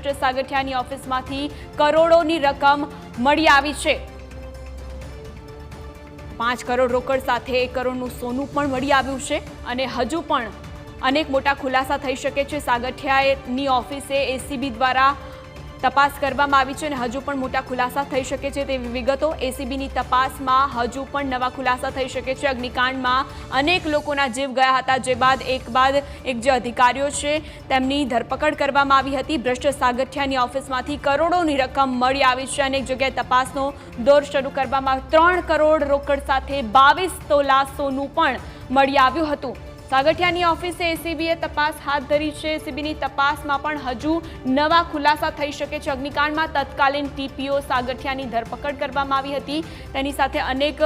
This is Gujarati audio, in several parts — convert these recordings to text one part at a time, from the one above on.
ભ્રષ્ટ સાગઠિયાની ઓફિસમાંથી કરોડોની રકમ મળી આવી છે। 5 કરોડ રોકડ સાથે 1 કરોડનું સોનું પણ મળી આવ્યું છે અને હજુ પણ અનેક મોટા ખુલાસા થઈ શકે છે। સાગઠિયાની ઓફિસે એસીબી દ્વારા તપાસ કરવામાં આવી છે અને હજુ પણ મોટા ખુલાસા થઈ શકે છે તેવી વિગતો। એસીબીની તપાસમાં હજુ પણ નવા ખુલાસા થઈ શકે છે। અગ્નિકાંડમાં અનેક લોકોના જીવ ગયા હતા, જે બાદ એક જે અધિકારીઓ છે તેમની ધરપકડ કરવામાં આવી હતી। ભ્રષ્ટ સાગઠિયાની ઓફિસમાંથી કરોડોની રકમ મળી આવી છે। અનેક જગ્યાએ તપાસનો દોર શરૂ કરવામાં 3 કરોડ રોકડ સાથે 22 તોલા સોનું પણ મળી આવ્યું હતું। સાગઠિયાની ઓફિસે એસીબીએ તપાસ હાથ ધરી છે। એસીબીની તપાસમાં પણ હજુ નવા ખુલાસા થઈ શકે છે। અગ્નિકાંડમાં તત્કાલીન ટીપીઓ સાગઠિયાની ધરપકડ કરવામાં આવી હતી, તેની સાથે અનેક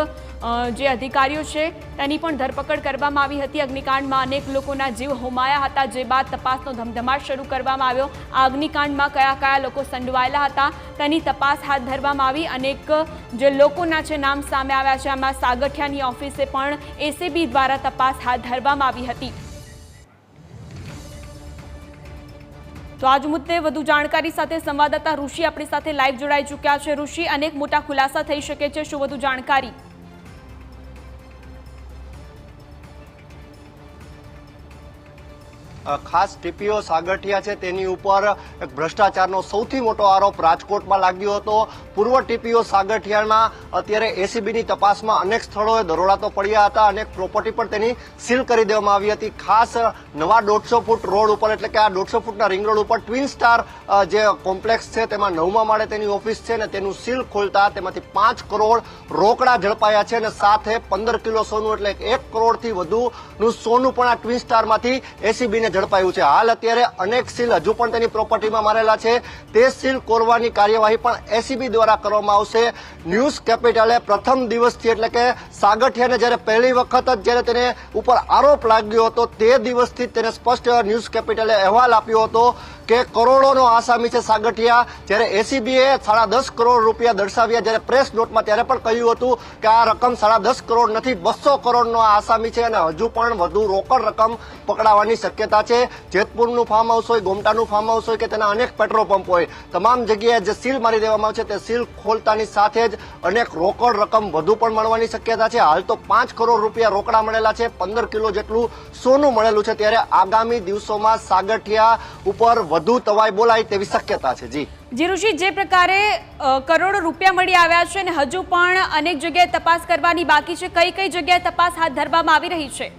જે અધિકારીઓ છે તેની પણ ધરપકડ કરવામાં આવી હતી। અગ્નિકાંડમાં અનેક લોકોના જીવ હોમાયા હતા, જે બાદ તપાસનો ધમધમાટ શરૂ કરવામાં આવ્યો। આ અગ્નિકાંડમાં કયા કયા લોકો સંડોવાયેલા હતા તેની તપાસ હાથ ધરવામાં આવી। અનેક જે લોકોના છે નામ સામે આવ્યા છે। આમાં સાગઠિયાની ઓફિસે પણ એસીબી દ્વારા તપાસ હાથ ધરવામાં આવી હતી। તો આજ મુદ્દે વધુ જાણકારી સાથે સંવાદદાતા ઋષિ આપણી સાથે લાઈવ જોડાઈ ચૂક્યા છે। ઋષિ, અનેક મોટા ખુલાસા થઈ શકે છે, શું વધુ જાણકારી? ખાસ ટીપીઓ સાગઠિયા છે તેની ઉપર એક ભ્રષ્ટાચારનો સૌથી મોટો આરોપ રાજકોટમાં લાગ્યો હતો। પૂર્વ ટીપીઓ સાગઠિયાના અત્યારે એસીબીની તપાસમાં અનેક સ્થળોએ દરોડા તો પડ્યા હતા, અનેક પ્રોપર્ટી પણ તેની સીલ કરી દેવામાં આવી હતી। ખાસ નવા 150 ફૂટ રોડ ઉપર, એટલે કે આ 150 ફૂટના રિંગ રોડ ઉપર ટ્વિન સ્ટાર જે કોમ્પ્લેક્સ છે તેમાં 9મા માળે તેની ઓફિસ છે ને તેનું સીલ ખોલતા તેમાંથી 5 કરોડ રોકડા ઝડપાયા છે અને સાથે 15 કિલો સોનું, એટલે 1 કરોડથી વધુનું સોનું પણ આ ટ્વિન સ્ટારમાંથી એસીબીને ઝડપાયું છે। હાલ અત્યારે અનેક સીલ હજુ પણ તેની પ્રોપર્ટીમાં મારેલા છે, તે સીલ કોરવાની કાર્યવાહી પણ એસીબી દ્વારા કરવામાં આવશે। ન્યૂઝ કેપિટલે પ્રથમ દિવસથી, એટલે કે સાગઠિયાને જ્યારે પહેલી વખત જ જ્યારે તેને ઉપર આરોપ લાગ્યો હતો તે દિવસથી તેને સ્પષ્ટ ન્યૂઝ કેપિટલે અહેવાલ આપ્યો હતો કે કરોડોનો આસામી છે સાગઠિયા। જ્યારે એસીબીએ 10.5 કરોડ રૂપિયા દર્શાવ્યા જ્યારે પ્રેસ નોટમાં, ત્યારે પણ કહ્યું હતું કે આ રકમ 10.5 કરોડ નથી, 200 કરોડનો આસામી છે અને હજુ પણ વધુ રોકડ રકમ પકડાવાની શક્યતા છે। જેતપુરનું ફાર્મ હાઉસ હોય, ગોમટાનું ફાર્મ હાઉસ હોય કે તેના અનેક પેટ્રોલ પંપ હોય, તમામ જગ્યાએ જે સીલ મારી દેવામાં આવે છે તે સીલ ખોલતાની સાથે જ અનેક રોકડ રકમ વધુ પણ મળવાની શક્યતા છે। હાલ તો 5 કરોડ રૂપિયા રોકડા મળેલા છે, 15 કિલો જેટલું સોનું મળેલું છે, ત્યારે આગામી દિવસોમાં સાગઠિયા ઉપર વધુ તવાઈ બોલાય તેવી શક્યતા છે। જી ઋષિ, જે પ્રકારે કરોડો રૂપિયા મળી આવ્યા છે અને હજુ પણ અનેક જગ્યાએ તપાસ કરવાની બાકી છે, કઈ કઈ જગ્યાએ તપાસ હાથ ધરવામાં આવી રહી છે?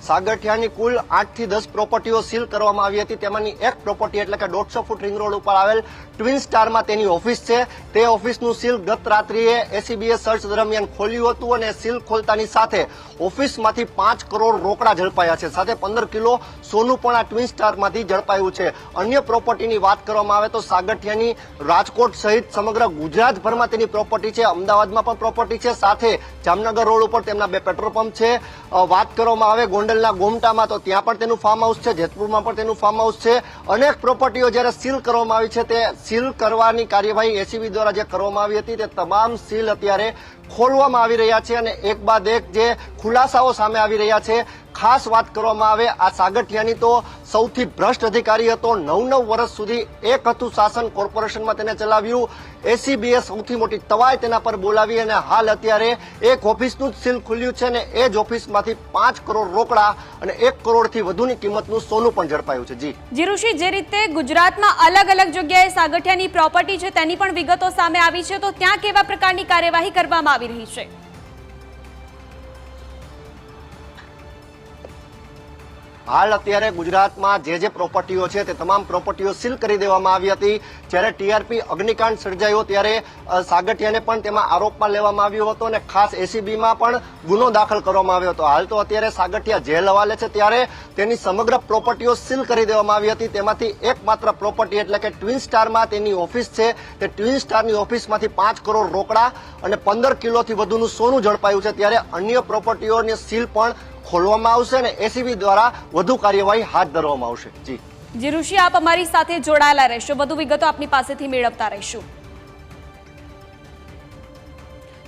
સાગઠિયાની કુલ 8 થી 10 પ્રોપર્ટીઓ સીલ કરવામાં આવી હતી। તેમાંની એક પ્રોપર્ટી, એટલે કે 150 ફૂટ રિંગ રોડ ઉપર આવેલ ટ્વિન સ્ટારમાં તેની ઓફિસ છે, તે ઓફિસનું સીલ ગત રાત્રિએ એસીબીએ સર્ચ દરમિયાન ખોલ્યું હતું અને સીલ ખોલતાની સાથે ઓફિસમાંથી 5 કરોડ રોકડા ઝડપાયા છે, સાથે 15 કિલો સોનું પણ આ ટ્વિન સ્ટારમાંથી ઝડપાયું છે। અન્ય પ્રોપર્ટીની વાત કરવામાં આવે તો સાગઠિયાની રાજકોટ સહિત સમગ્ર ગુજરાતભરમાં તેની પ્રોપર્ટી છે, અમદાવાદમાં પણ પ્રોપર્ટી છે, સાથે જામનગર રોડ ઉપર તેમના 2 પેટ્રોલ પંપ છે। વાત કરવામાં આવે ગોંડલના ગોમટામાં તો ત્યાં પણ તેનું ફાર્મ હાઉસ છે, જેતપુરમાં પણ તેનું ફાર્મ હાઉસ છે। અનેક પ્રોપર્ટીઓ જ્યારે સીલ કરવામાં આવી છે, તે સીલ કરવાની કાર્યવાહી એસીબી દ્વારા જે કરવામાં આવી હતી તે તમામ સીલ અત્યારે ખોલવામાં આવી રહ્યા છે અને એક બાદ એક જે ખુલાસાઓ સામે આવી રહ્યા છે। ખાસ વાત કરવામાં આવે આ સાગઠિયાની તો સૌથી ભ્રષ્ટ અધિકારી હતો, 9 વર્ષ સુધી એક હતું શાસન, કોર્પોરેશનમાં તેને ચલાવ્યું। એસીબીએ સૌથી મોટી તવાઈ તેના પર બોલાવી અને હાલ અત્યારે એક ઓફિસનું જ સીલ ખુલ્યું છે અને એ જ ઓફિસમાંથી 5 કરોડ રોકડા અને 1 કરોડથી વધુની કિંમતનું સોનું પણ ઝડપાયું છે। જી ઋષિ, જે રીતે ગુજરાતમાં અલગ અલગ જગ્યાએ સાગઠિયાની પ્રોપર્ટી છે તેની પણ વિગતો સામે આવી છે, તો ત્યાં કેવા પ્રકારની કાર્યવાહી કરવામાં આવી રહી છે? હાલ અત્યારે ગુજરાતમાં જે પ્રોપર્ટીઓ છે તે તમામ પ્રોપર્ટીઓ સીલ કરી દેવામાં આવી હતી। જ્યારે ટીઆરપી અગ્નિકાંડ સર્જાયો ત્યારે સાગઠિયાને પણ તેમાં આરોપમાં લેવામાં આવ્યો હતો અને ખાસ એસીબીમાં પણ ગુનો દાખલ કરવામાં આવ્યો હતો। હાલ તો અત્યારે સાગઠિયા જેલ હવાલે છે, ત્યારે તેની સમગ્ર પ્રોપર્ટીઓ સીલ કરી દેવામાં આવી હતી। તેમાંથી એકમાત્ર પ્રોપર્ટી, એટલે કે ટ્વિન સ્ટારમાં તેની ઓફિસ છે, તે ટ્વિન સ્ટારની ઓફિસમાંથી 5 કરોડ રોકડા અને 15 કિલોથી વધુનું સોનું ઝડપાયું છે। ત્યારે અન્ય પ્રોપર્ટીઓની સીલ પણ ખોલવામાં આવશે અને એસીબી દ્વારા વધુ કાર્યવાહી હાથ ધરવામાં આવશે। જી ઋષિ, આપ અમારી સાથે જોડાયેલા રહેશો, વધુ વિગતો આપની પાસેથી મેળવતા રહીશું।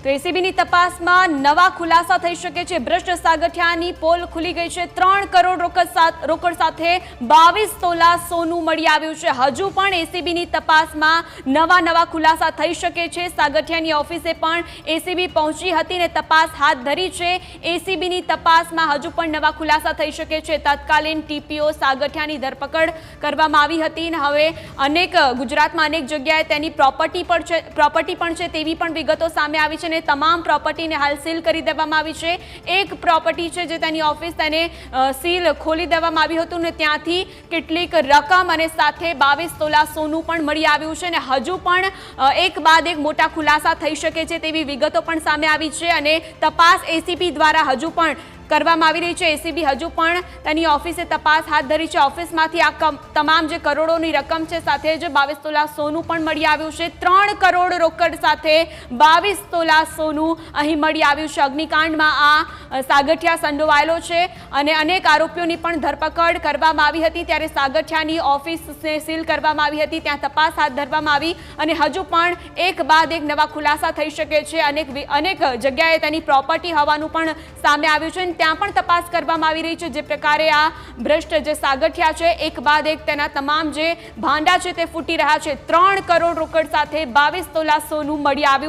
તો તો એસીબીની તપાસમાં નવા ખુલાસા થઈ શકે છે। ભ્રષ્ટ સાગઠિયાની પોલ ખુલી ગઈ છે। 3 કરોડ રોકડ સાથે 22 તોલા સોનું મળી આવ્યું છે। હજુ પણ એસીબીની તપાસમાં નવા ખુલાસા થઈ શકે છે। સાગઠિયાની ઓફિસે પણ એસીબી પહોંચી હતી ને તપાસ હાથ ધરી છે। એસીબીની તપાસમાં હજુ પણ નવા ખુલાસા થઈ શકે છે। તત્કાલીન ટીપીઓ સાગઠિયાની ધરપકડ કરવામાં આવી હતી ને હવે ગુજરાતમાં અનેક જગ્યાએ તેની પ્રોપર્ટી પણ છે તેવી પણ વિગતો સામે આવી છે અને તમામ પ્રોપર્ટીને હાલ સીલ કરી દેવામાં આવી છે। એક પ્રોપર્ટી છે જે તેની ઓફિસ તેને સીલ ખોલી દેવામાં આવ્યું હતું ને ત્યાંથી કેટલીક રકમ અને સાથે 22 તોલા સોનું પણ મળી આવ્યું છે અને હજુ પણ એક બાદ એક મોટા ખુલાસા થઈ શકે છે તેવી વિગતો પણ સામે આવી છે અને તપાસ એસીબી દ્વારા હજુ પણ કરવામાં આવી રહી છે। એસીબી હજુ પણ તેની ઓફિસે તપાસ હાથ ધરી છે। ઓફિસમાંથી આ તમામ જે કરોડોની રકમ છે સાથે જ 22 તોલા સોનું પણ મળી આવ્યું છે। 3 કરોડ રોકડ સાથે 22 તોલા સોનું અહીં મળી આવ્યું છે। અગ્નિકાંડમાં આ સાગઠિયા સંડોવાયેલો છે અને અનેક આરોપીઓની પણ ધરપકડ કરવામાં આવી હતી ત્યારે સાગઠિયાની ઓફિસને સીલ કરવામાં આવી હતી, ત્યાં તપાસ હાથ ધરવામાં આવી અને હજુ પણ એક બાદ એક નવા ખુલાસા થઈ શકે છે। અનેક જગ્યાએ તેની પ્રોપર્ટી હોવાનું પણ સામે આવ્યું છે। ત્યાં પણ તપાસ કરવામાં આવી રહી છે। જે પ્રકારે આ ભ્રષ્ટ જે સાગઠિયા છે એક બાદ એક તેના તમામ જે ભાંડા છે તે ફૂટી રહ્યા છે। 3 કરોડ રોકડ સાથે 22 તોલા સોનું મળી આવ્યું